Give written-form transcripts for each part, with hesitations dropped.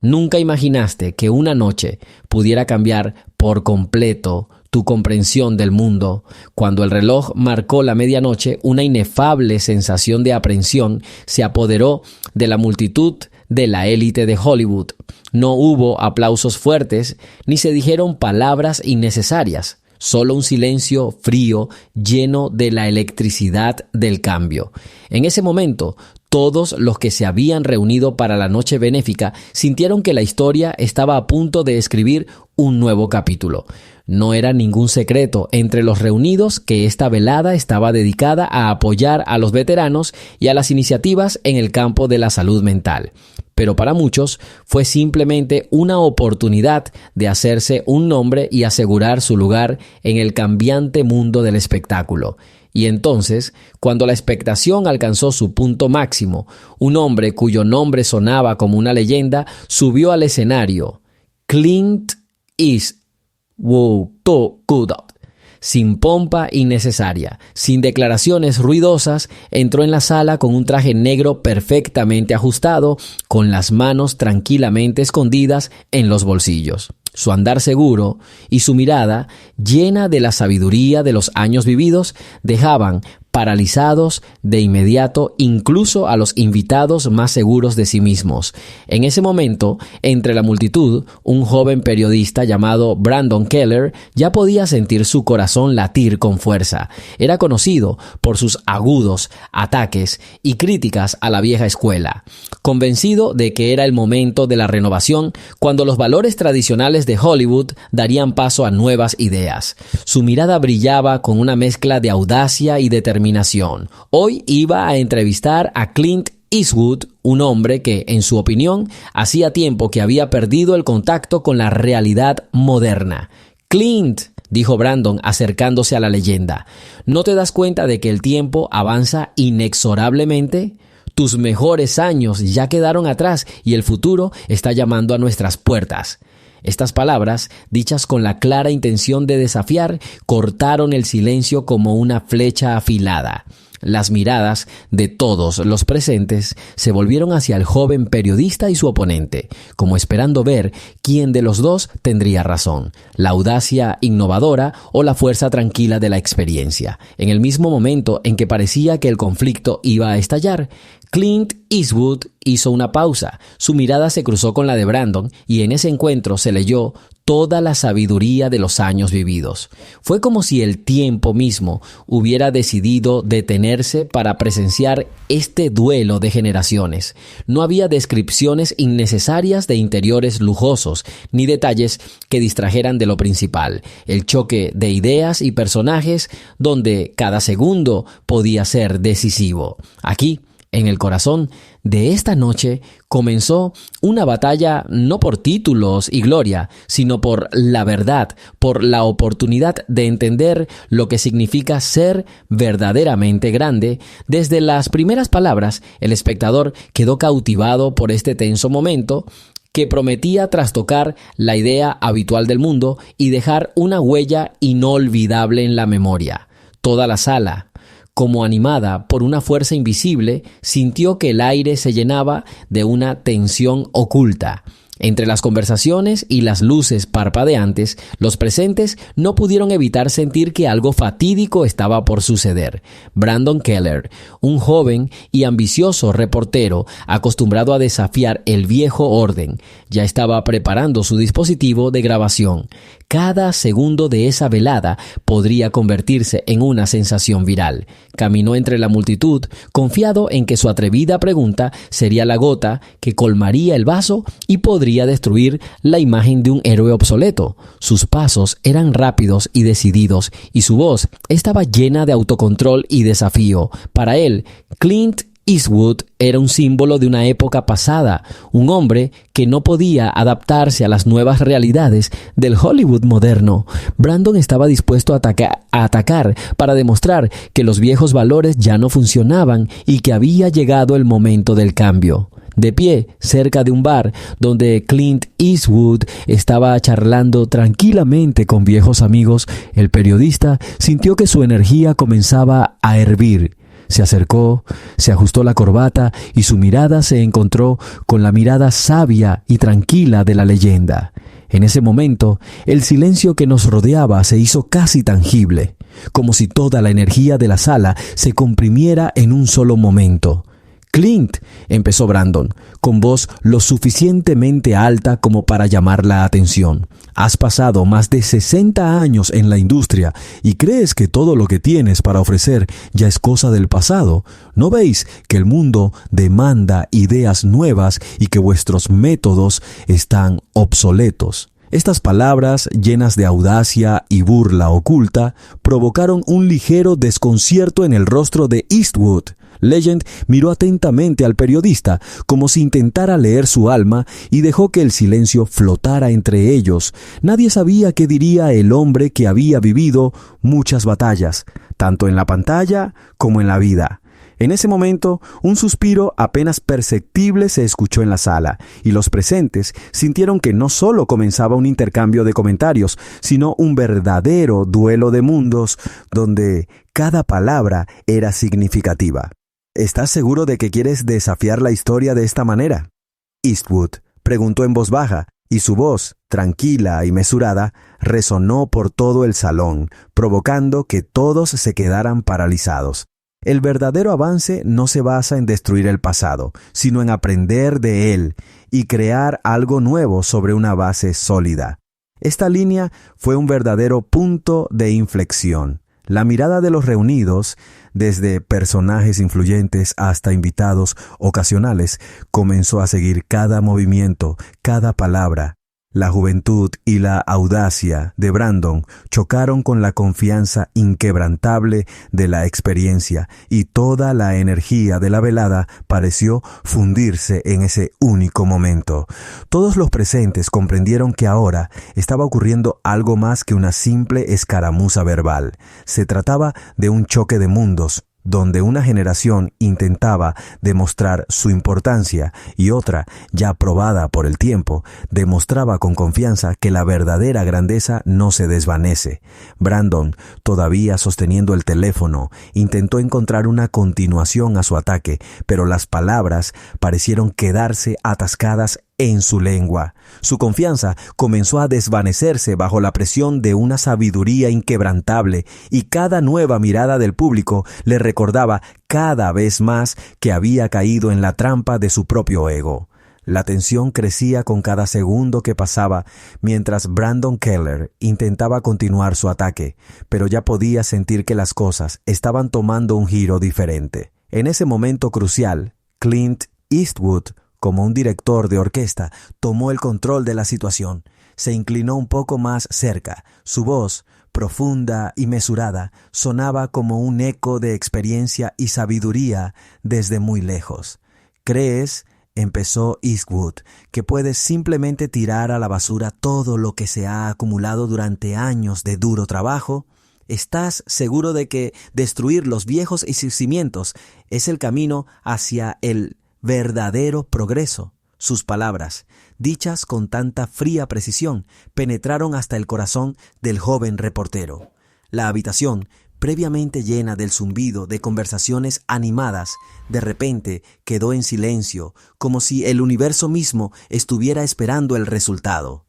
Nunca imaginaste que una noche pudiera cambiar por completo tu comprensión del mundo. Cuando el reloj marcó la medianoche, una inefable sensación de aprensión se apoderó de la multitud de la élite de Hollywood. No hubo aplausos fuertes ni se dijeron palabras innecesarias. Solo un silencio frío lleno de la electricidad del cambio. En ese momento, todos los que se habían reunido para la noche benéfica sintieron que la historia estaba a punto de escribir un nuevo capítulo. No era ningún secreto entre los reunidos que esta velada estaba dedicada a apoyar a los veteranos y a las iniciativas en el campo de la salud mental. Pero para muchos fue simplemente una oportunidad de hacerse un nombre y asegurar su lugar en el cambiante mundo del espectáculo. Y entonces, cuando la expectación alcanzó su punto máximo, un hombre cuyo nombre sonaba como una leyenda subió al escenario. Clint Eastwood. Sin pompa innecesaria, sin declaraciones ruidosas, entró en la sala con un traje negro perfectamente ajustado, con las manos tranquilamente escondidas en los bolsillos. Su andar seguro y su mirada, llena de la sabiduría de los años vividos, dejaban paralizados de inmediato incluso a los invitados más seguros de sí mismos. En ese momento, entre la multitud, un joven periodista llamado Brandon Keller ya podía sentir su corazón latir con fuerza. Era conocido por sus agudos ataques y críticas a la vieja escuela. Convencido de que era el momento de la renovación, cuando los valores tradicionales de Hollywood darían paso a nuevas ideas. Su mirada brillaba con una mezcla de audacia y determinación. Hoy iba a entrevistar a Clint Eastwood, un hombre que, en su opinión, hacía tiempo que había perdido el contacto con la realidad moderna. Clint, dijo Brandon acercándose a la leyenda, ¿no te das cuenta de que el tiempo avanza inexorablemente? Tus mejores años ya quedaron atrás y el futuro está llamando a nuestras puertas. Estas palabras, dichas con la clara intención de desafiar, cortaron el silencio como una flecha afilada. Las miradas de todos los presentes se volvieron hacia el joven periodista y su oponente, como esperando ver quién de los dos tendría razón, la audacia innovadora o la fuerza tranquila de la experiencia. En el mismo momento en que parecía que el conflicto iba a estallar, Clint Eastwood hizo una pausa. Su mirada se cruzó con la de Brandon y en ese encuentro se leyó toda la sabiduría de los años vividos. Fue como si el tiempo mismo hubiera decidido detenerse para presenciar este duelo de generaciones. No había descripciones innecesarias de interiores lujosos, ni detalles que distrajeran de lo principal. El choque de ideas y personajes donde cada segundo podía ser decisivo. Aquí, en el corazón de esta noche, comenzó una batalla no por títulos y gloria, sino por la verdad, por la oportunidad de entender lo que significa ser verdaderamente grande. Desde las primeras palabras, el espectador quedó cautivado por este tenso momento que prometía trastocar la idea habitual del mundo y dejar una huella inolvidable en la memoria. Toda la sala, como animada por una fuerza invisible, sintió que el aire se llenaba de una tensión oculta. Entre las conversaciones y las luces parpadeantes, los presentes no pudieron evitar sentir que algo fatídico estaba por suceder. Brandon Keller, un joven y ambicioso reportero acostumbrado a desafiar el viejo orden, ya estaba preparando su dispositivo de grabación. Cada segundo de esa velada podría convertirse en una sensación viral. Caminó entre la multitud, confiado en que su atrevida pregunta sería la gota que colmaría el vaso y podría destruir la imagen de un héroe obsoleto. Sus pasos eran rápidos y decididos, y su voz estaba llena de autocontrol y desafío. Para él, Clint Eastwood era un símbolo de una época pasada, un hombre que no podía adaptarse a las nuevas realidades del Hollywood moderno. Brandon estaba dispuesto a atacar para demostrar que los viejos valores ya no funcionaban y que había llegado el momento del cambio. De pie, cerca de un bar donde Clint Eastwood estaba charlando tranquilamente con viejos amigos, el periodista sintió que su energía comenzaba a hervir. Se acercó, se ajustó la corbata y su mirada se encontró con la mirada sabia y tranquila de la leyenda. En ese momento, el silencio que nos rodeaba se hizo casi tangible, como si toda la energía de la sala se comprimiera en un solo momento. «Clint», empezó Brandon, con voz lo suficientemente alta como para llamar la atención. «Has pasado más de 60 años en la industria y crees que todo lo que tienes para ofrecer ya es cosa del pasado. ¿No veis que el mundo demanda ideas nuevas y que vuestros métodos están obsoletos?» Estas palabras, llenas de audacia y burla oculta, provocaron un ligero desconcierto en el rostro de Eastwood. Legend miró atentamente al periodista, como si intentara leer su alma, y dejó que el silencio flotara entre ellos. Nadie sabía qué diría el hombre que había vivido muchas batallas, tanto en la pantalla como en la vida. En ese momento, un suspiro apenas perceptible se escuchó en la sala, y los presentes sintieron que no solo comenzaba un intercambio de comentarios, sino un verdadero duelo de mundos, donde cada palabra era significativa. «¿Estás seguro de que quieres desafiar la historia de esta manera?», Eastwood preguntó en voz baja, y su voz, tranquila y mesurada, resonó por todo el salón, provocando que todos se quedaran paralizados. El verdadero avance no se basa en destruir el pasado, sino en aprender de él y crear algo nuevo sobre una base sólida. Esta línea fue un verdadero punto de inflexión. La mirada de los reunidos, desde personajes influyentes hasta invitados ocasionales, comenzó a seguir cada movimiento, cada palabra. La juventud y la audacia de Brandon chocaron con la confianza inquebrantable de la experiencia, y toda la energía de la velada pareció fundirse en ese único momento. Todos los presentes comprendieron que ahora estaba ocurriendo algo más que una simple escaramuza verbal. Se trataba de un choque de mundos, donde una generación intentaba demostrar su importancia y otra, ya probada por el tiempo, demostraba con confianza que la verdadera grandeza no se desvanece. Brandon, todavía sosteniendo el teléfono, intentó encontrar una continuación a su ataque, pero las palabras parecieron quedarse atascadas en su lengua. Su confianza comenzó a desvanecerse bajo la presión de una sabiduría inquebrantable, y cada nueva mirada del público le recordaba cada vez más que había caído en la trampa de su propio ego. La tensión crecía con cada segundo que pasaba, mientras Brandon Keller intentaba continuar su ataque, pero ya podía sentir que las cosas estaban tomando un giro diferente. En ese momento crucial, Clint Eastwood, como un director de orquesta, tomó el control de la situación. Se inclinó un poco más cerca. Su voz, profunda y mesurada, sonaba como un eco de experiencia y sabiduría desde muy lejos. «¿Crees», empezó Eastwood, «que puedes simplemente tirar a la basura todo lo que se ha acumulado durante años de duro trabajo? ¿Estás seguro de que destruir los viejos cimientos es el camino hacia el verdadero progreso?» Sus palabras, dichas con tanta fría precisión, penetraron hasta el corazón del joven reportero. La habitación, previamente llena del zumbido de conversaciones animadas, de repente quedó en silencio, como si el universo mismo estuviera esperando el resultado.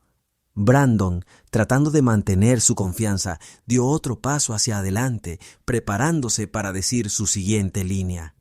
Brandon, tratando de mantener su confianza, dio otro paso hacia adelante, preparándose para decir su siguiente línea.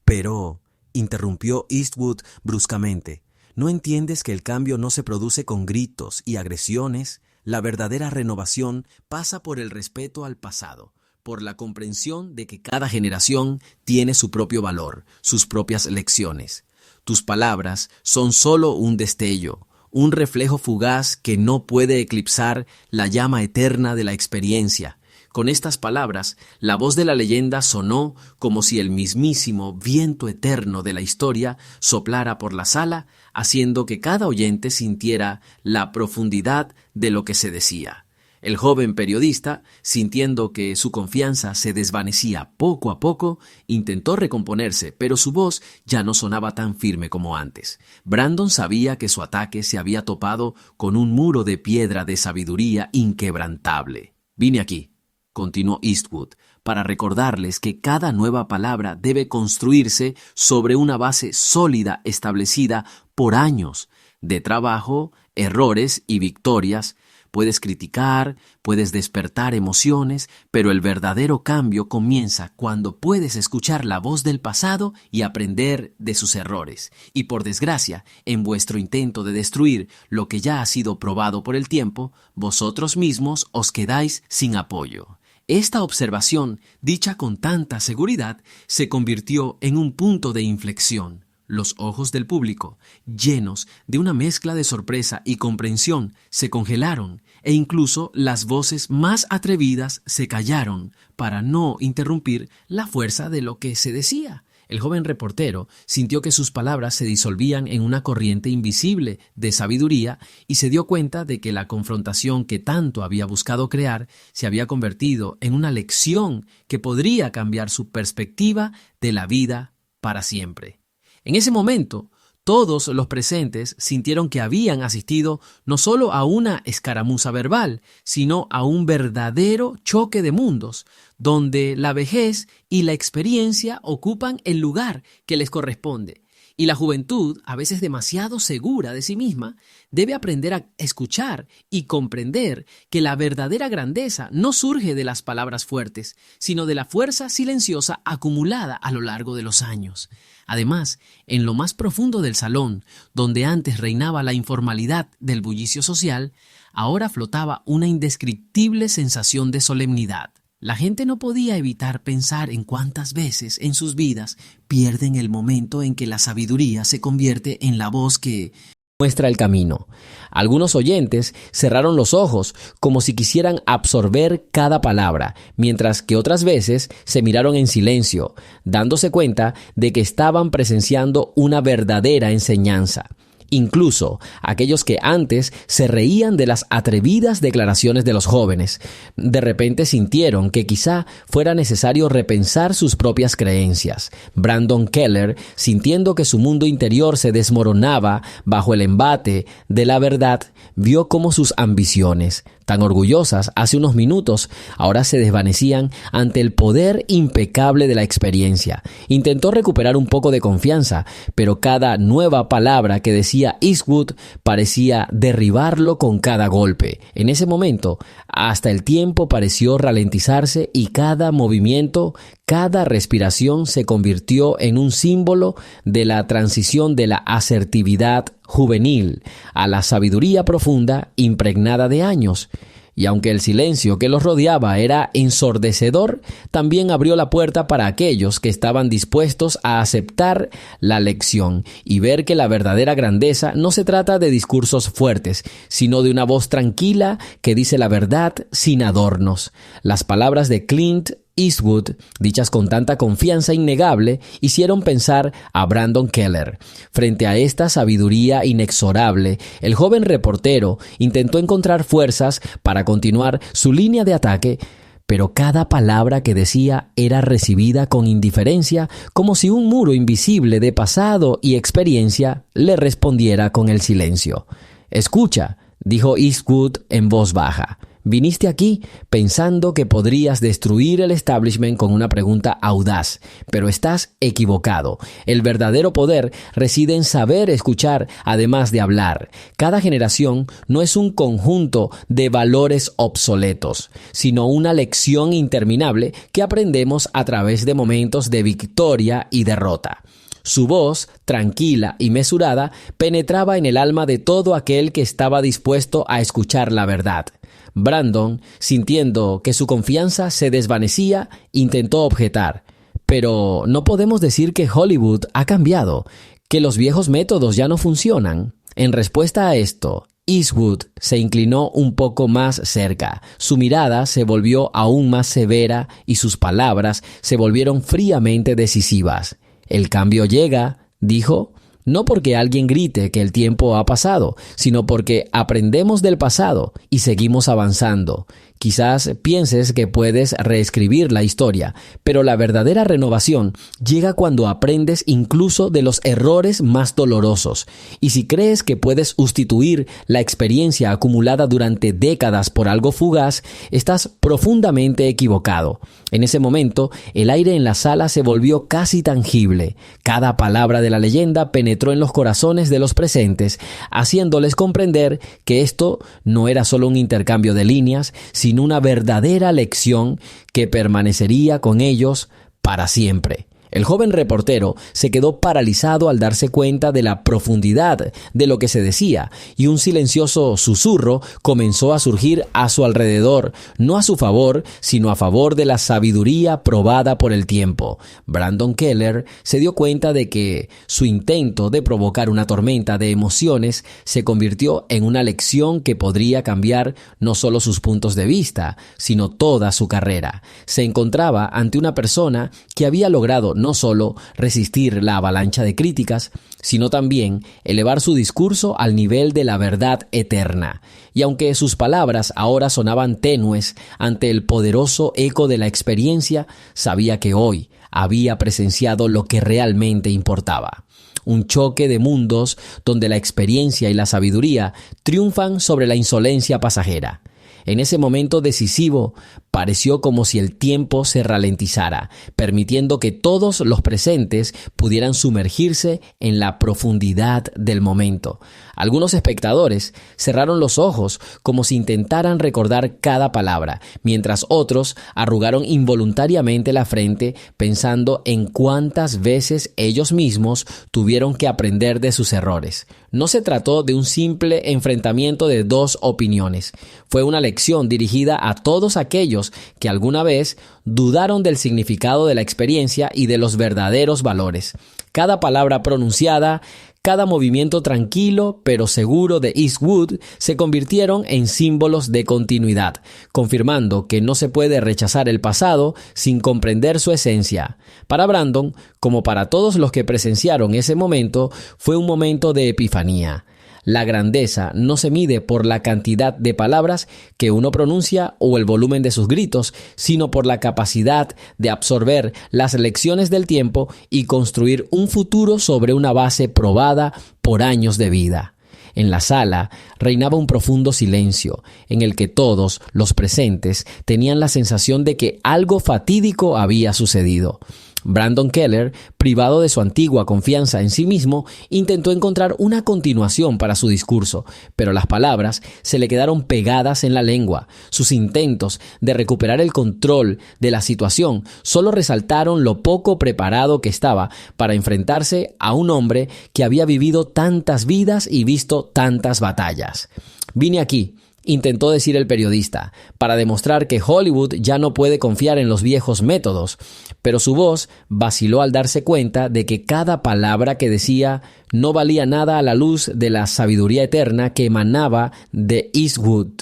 «Pero», interrumpió Eastwood bruscamente, «¿no entiendes que el cambio no se produce con gritos y agresiones? La verdadera renovación pasa por el respeto al pasado, por la comprensión de que cada generación tiene su propio valor, sus propias lecciones. Tus palabras son solo un destello, un reflejo fugaz que no puede eclipsar la llama eterna de la experiencia». Con estas palabras, la voz de la leyenda sonó como si el mismísimo viento eterno de la historia soplara por la sala, haciendo que cada oyente sintiera la profundidad de lo que se decía. El joven periodista, sintiendo que su confianza se desvanecía poco a poco, intentó recomponerse, pero su voz ya no sonaba tan firme como antes. Brandon sabía que su ataque se había topado con un muro de piedra de sabiduría inquebrantable. «Vine aquí», continuó Eastwood, para recordarles que cada nueva palabra debe construirse sobre una base sólida establecida por años de trabajo, errores y victorias. Puedes criticar, puedes despertar emociones, pero el verdadero cambio comienza cuando puedes escuchar la voz del pasado y aprender de sus errores. Y por desgracia, en vuestro intento de destruir lo que ya ha sido probado por el tiempo, vosotros mismos os quedáis sin apoyo. Esta observación, dicha con tanta seguridad, se convirtió en un punto de inflexión. Los ojos del público, llenos de una mezcla de sorpresa y comprensión, se congelaron e incluso las voces más atrevidas se callaron para no interrumpir la fuerza de lo que se decía. El joven reportero sintió que sus palabras se disolvían en una corriente invisible de sabiduría y se dio cuenta de que la confrontación que tanto había buscado crear se había convertido en una lección que podría cambiar su perspectiva de la vida para siempre. En ese momento, todos los presentes sintieron que habían asistido no solo a una escaramuza verbal, sino a un verdadero choque de mundos, donde la vejez y la experiencia ocupan el lugar que les corresponde. Y la juventud, a veces demasiado segura de sí misma, debe aprender a escuchar y comprender que la verdadera grandeza no surge de las palabras fuertes, sino de la fuerza silenciosa acumulada a lo largo de los años. Además, en lo más profundo del salón, donde antes reinaba la informalidad del bullicio social, ahora flotaba una indescriptible sensación de solemnidad. La gente no podía evitar pensar en cuántas veces en sus vidas pierden el momento en que la sabiduría se convierte en la voz que muestra el camino. Algunos oyentes cerraron los ojos como si quisieran absorber cada palabra, mientras que otras veces se miraron en silencio, dándose cuenta de que estaban presenciando una verdadera enseñanza. Incluso aquellos que antes se reían de las atrevidas declaraciones de los jóvenes, de repente sintieron que quizá fuera necesario repensar sus propias creencias. Brandon Keller, sintiendo que su mundo interior se desmoronaba bajo el embate de la verdad, vio cómo sus ambiciones, tan orgullosas hace unos minutos, ahora se desvanecían ante el poder impecable de la experiencia. Intentó recuperar un poco de confianza, pero cada nueva palabra que decía Eastwood parecía derribarlo con cada golpe. En ese momento, hasta el tiempo pareció ralentizarse y cada movimiento, cada respiración se convirtió en un símbolo de la transición de la asertividad juvenil a la sabiduría profunda impregnada de años. Y aunque el silencio que los rodeaba era ensordecedor, también abrió la puerta para aquellos que estaban dispuestos a aceptar la lección y ver que la verdadera grandeza no se trata de discursos fuertes, sino de una voz tranquila que dice la verdad sin adornos. Las palabras de Clint Eastwood, dichas con tanta confianza innegable, hicieron pensar a Brandon Keller. Frente a esta sabiduría inexorable, el joven reportero intentó encontrar fuerzas para continuar su línea de ataque, pero cada palabra que decía era recibida con indiferencia, como si un muro invisible de pasado y experiencia le respondiera con el silencio. «Escucha», dijo Eastwood en voz baja. Viniste aquí pensando que podrías destruir el establishment con una pregunta audaz, pero estás equivocado. El verdadero poder reside en saber escuchar además de hablar. Cada generación no es un conjunto de valores obsoletos, sino una lección interminable que aprendemos a través de momentos de victoria y derrota. Su voz, tranquila y mesurada, penetraba en el alma de todo aquel que estaba dispuesto a escuchar la verdad. Brandon, sintiendo que su confianza se desvanecía, intentó objetar. Pero no podemos decir que Hollywood ha cambiado, que los viejos métodos ya no funcionan. En respuesta a esto, Eastwood se inclinó un poco más cerca. Su mirada se volvió aún más severa y sus palabras se volvieron fríamente decisivas. «El cambio llega», dijo, No porque alguien grite que el tiempo ha pasado, sino porque aprendemos del pasado y seguimos avanzando. Quizás pienses que puedes reescribir la historia, pero la verdadera renovación llega cuando aprendes incluso de los errores más dolorosos. Y si crees que puedes sustituir la experiencia acumulada durante décadas por algo fugaz, estás profundamente equivocado. En ese momento, el aire en la sala se volvió casi tangible. Cada palabra de la leyenda penetró en los corazones de los presentes, haciéndoles comprender que esto no era solo un intercambio de líneas, sino una verdadera lección que permanecería con ellos para siempre. El joven reportero se quedó paralizado al darse cuenta de la profundidad de lo que se decía, y un silencioso susurro comenzó a surgir a su alrededor, no a su favor, sino a favor de la sabiduría probada por el tiempo. Brandon Keller se dio cuenta de que su intento de provocar una tormenta de emociones se convirtió en una lección que podría cambiar no solo sus puntos de vista, sino toda su carrera. Se encontraba ante una persona que había logrado no solo resistir la avalancha de críticas, sino también elevar su discurso al nivel de la verdad eterna. Y aunque sus palabras ahora sonaban tenues ante el poderoso eco de la experiencia, sabía que hoy había presenciado lo que realmente importaba. Un choque de mundos donde la experiencia y la sabiduría triunfan sobre la insolencia pasajera. En ese momento decisivo, pareció como si el tiempo se ralentizara, permitiendo que todos los presentes pudieran sumergirse en la profundidad del momento. Algunos espectadores cerraron los ojos como si intentaran recordar cada palabra, mientras otros arrugaron involuntariamente la frente pensando en cuántas veces ellos mismos tuvieron que aprender de sus errores. No se trató de un simple enfrentamiento de dos opiniones. Fue una lección dirigida a todos aquellos que alguna vez dudaron del significado de la experiencia y de los verdaderos valores. Cada palabra pronunciada, cada movimiento tranquilo pero seguro de Eastwood se convirtieron en símbolos de continuidad, confirmando que no se puede rechazar el pasado sin comprender su esencia. Para Brandon, como para todos los que presenciaron ese momento, fue un momento de epifanía. La grandeza no se mide por la cantidad de palabras que uno pronuncia o el volumen de sus gritos, sino por la capacidad de absorber las lecciones del tiempo y construir un futuro sobre una base probada por años de vida. En la sala reinaba un profundo silencio, en el que todos los presentes tenían la sensación de que algo fatídico había sucedido. Brandon Keller, privado de su antigua confianza en sí mismo, intentó encontrar una continuación para su discurso, pero las palabras se le quedaron pegadas en la lengua. Sus intentos de recuperar el control de la situación solo resaltaron lo poco preparado que estaba para enfrentarse a un hombre que había vivido tantas vidas y visto tantas batallas. «Vine aquí», intentó decir el periodista, para demostrar que Hollywood ya no puede confiar en los viejos métodos, pero su voz vaciló al darse cuenta de que cada palabra que decía no valía nada a la luz de la sabiduría eterna que emanaba de Eastwood.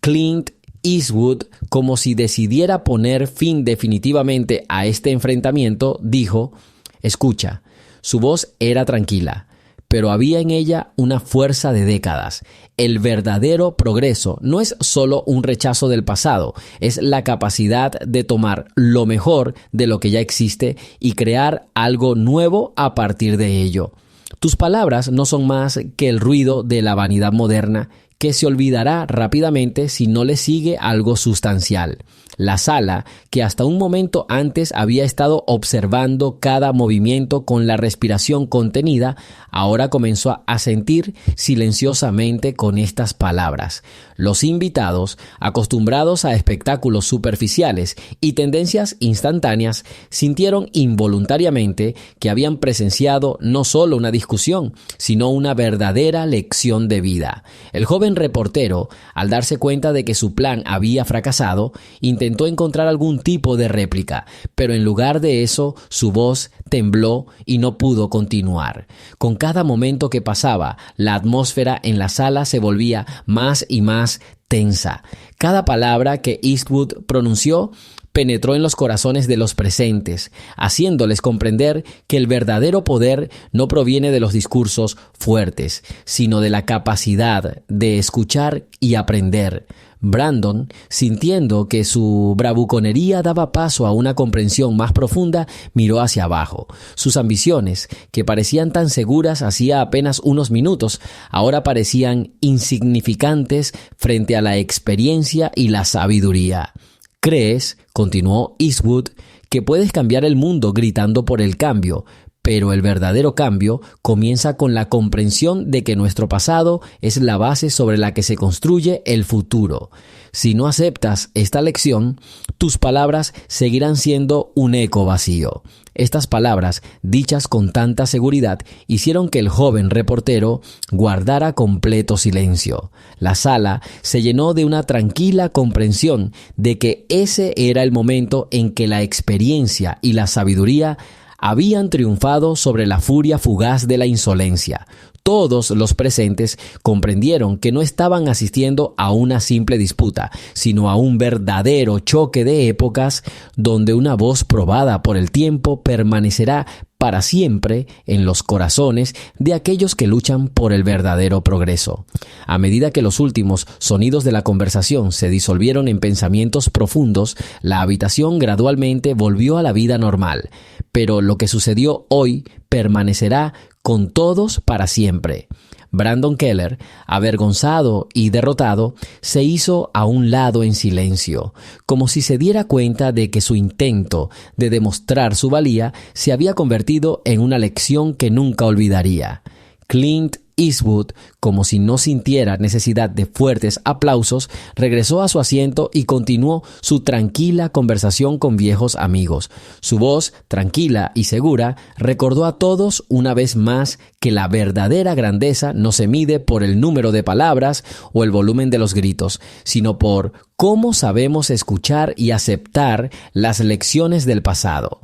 Clint Eastwood, como si decidiera poner fin definitivamente a este enfrentamiento, dijo: «Escucha». Su voz era tranquila, pero había en ella una fuerza de décadas. El verdadero progreso no es solo un rechazo del pasado, es la capacidad de tomar lo mejor de lo que ya existe y crear algo nuevo a partir de ello. Tus palabras no son más que el ruido de la vanidad moderna, que se olvidará rápidamente si no le sigue algo sustancial. La sala, que hasta un momento antes había estado observando cada movimiento con la respiración contenida, ahora comenzó a asentir silenciosamente con estas palabras. Los invitados, acostumbrados a espectáculos superficiales y tendencias instantáneas, sintieron involuntariamente que habían presenciado no solo una discusión, sino una verdadera lección de vida. El joven reportero, al darse cuenta de que su plan había fracasado, intentó encontrar algún tipo de réplica, pero en lugar de eso, su voz tembló y no pudo continuar. Con cada momento que pasaba, la atmósfera en la sala se volvía más y más tensa. Cada palabra que Eastwood pronunció penetró en los corazones de los presentes, haciéndoles comprender que el verdadero poder no proviene de los discursos fuertes, sino de la capacidad de escuchar y aprender. Brandon, sintiendo que su bravuconería daba paso a una comprensión más profunda, miró hacia abajo. Sus ambiciones, que parecían tan seguras hacía apenas unos minutos, ahora parecían insignificantes frente a la experiencia y la sabiduría. ¿Crees, continuó Eastwood, que puedes cambiar el mundo gritando por el cambio? Pero el verdadero cambio comienza con la comprensión de que nuestro pasado es la base sobre la que se construye el futuro. Si no aceptas esta lección, tus palabras seguirán siendo un eco vacío. Estas palabras, dichas con tanta seguridad, hicieron que el joven reportero guardara completo silencio. La sala se llenó de una tranquila comprensión de que ese era el momento en que la experiencia y la sabiduría habían triunfado sobre la furia fugaz de la insolencia. Todos los presentes comprendieron que no estaban asistiendo a una simple disputa, sino a un verdadero choque de épocas donde una voz probada por el tiempo permanecerá para siempre en los corazones de aquellos que luchan por el verdadero progreso. A medida que los últimos sonidos de la conversación se disolvieron en pensamientos profundos, la habitación gradualmente volvió a la vida normal. Pero lo que sucedió hoy permanecerá con todos para siempre. Brandon Keller, avergonzado y derrotado, se hizo a un lado en silencio, como si se diera cuenta de que su intento de demostrar su valía se había convertido en una lección que nunca olvidaría. Clint Eastwood, como si no sintiera necesidad de fuertes aplausos, regresó a su asiento y continuó su tranquila conversación con viejos amigos. Su voz, tranquila y segura, recordó a todos una vez más que la verdadera grandeza no se mide por el número de palabras o el volumen de los gritos, sino por cómo sabemos escuchar y aceptar las lecciones del pasado.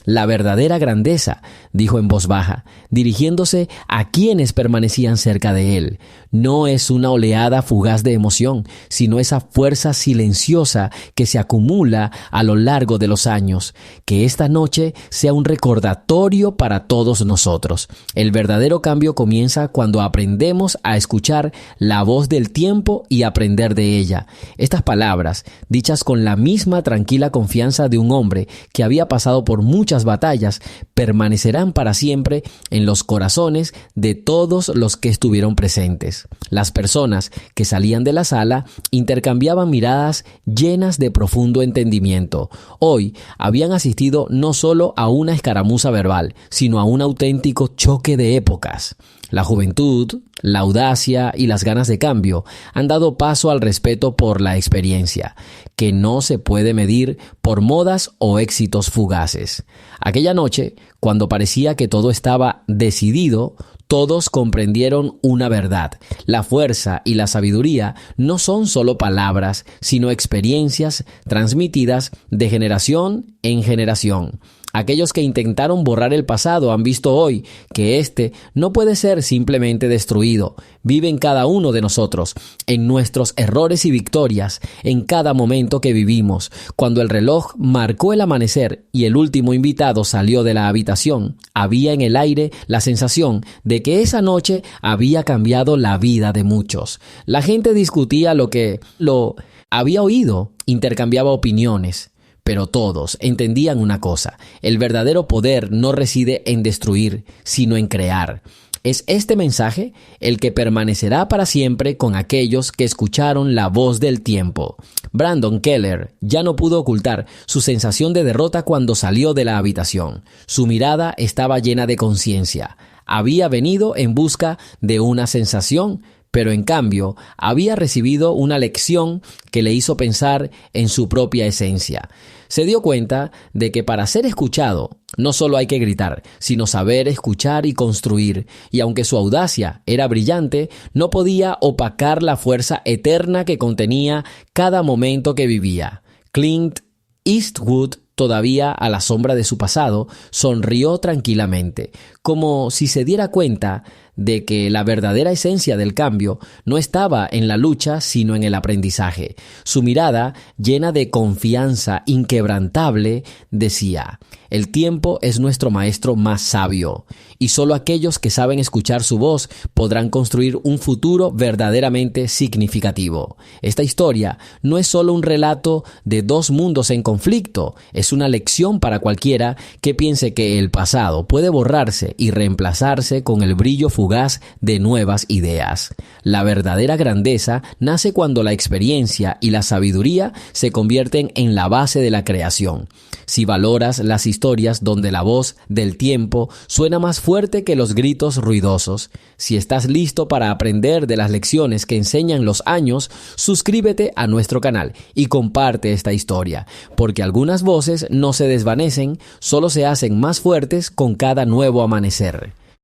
La verdadera grandeza, dijo en voz baja, dirigiéndose a quienes permanecían cerca de él, no es una oleada fugaz de emoción, sino esa fuerza silenciosa que se acumula a lo largo de los años. Que esta noche sea un recordatorio para todos nosotros. El verdadero cambio comienza cuando aprendemos a escuchar la voz del tiempo y aprender de ella. Estas palabras, dichas con la misma tranquila confianza de un hombre que había pasado por muchas batallas, permanecerán para siempre en los corazones de todos los que estuvieron presentes. Las personas que salían de la sala intercambiaban miradas llenas de profundo entendimiento. Hoy habían asistido no solo a una escaramuza verbal, sino a un auténtico choque de épocas. La juventud, la audacia y las ganas de cambio han dado paso al respeto por la experiencia, que no se puede medir por modas o éxitos fugaces. Aquella noche, cuando parecía que todo estaba decidido, todos comprendieron una verdad. La fuerza y la sabiduría no son solo palabras, sino experiencias transmitidas de generación en generación. Aquellos que intentaron borrar el pasado han visto hoy que éste no puede ser simplemente destruido. Vive en cada uno de nosotros, en nuestros errores y victorias, en cada momento que vivimos. Cuando el reloj marcó el amanecer y el último invitado salió de la habitación, había en el aire la sensación de que esa noche había cambiado la vida de muchos. La gente discutía lo había oído, intercambiaba opiniones. Pero todos entendían una cosa: el verdadero poder no reside en destruir, sino en crear. Es este mensaje el que permanecerá para siempre con aquellos que escucharon la voz del tiempo. Brandon Keller ya no pudo ocultar su sensación de derrota cuando salió de la habitación. Su mirada estaba llena de conciencia. Había venido en busca de una sensación, pero en cambio había recibido una lección que le hizo pensar en su propia esencia. Se dio cuenta de que para ser escuchado no solo hay que gritar, sino saber escuchar y construir, y aunque su audacia era brillante, no podía opacar la fuerza eterna que contenía cada momento que vivía. Clint Eastwood, todavía a la sombra de su pasado, sonrió tranquilamente, como si se diera cuenta de que la verdadera esencia del cambio no estaba en la lucha, sino en el aprendizaje. Su mirada, llena de confianza inquebrantable, decía: el tiempo es nuestro maestro más sabio, y solo aquellos que saben escuchar su voz podrán construir un futuro verdaderamente significativo. Esta historia no es solo un relato de dos mundos en conflicto, es una lección para cualquiera que piense que el pasado puede borrarse y reemplazarse con el brillo fugaz de nuevas ideas. La verdadera grandeza nace cuando la experiencia y la sabiduría se convierten en la base de la creación. Si valoras las historias donde la voz del tiempo suena más fuerte que los gritos ruidosos, si estás listo para aprender de las lecciones que enseñan los años, suscríbete a nuestro canal y comparte esta historia, porque algunas voces no se desvanecen, solo se hacen más fuertes con cada nuevo amanecer.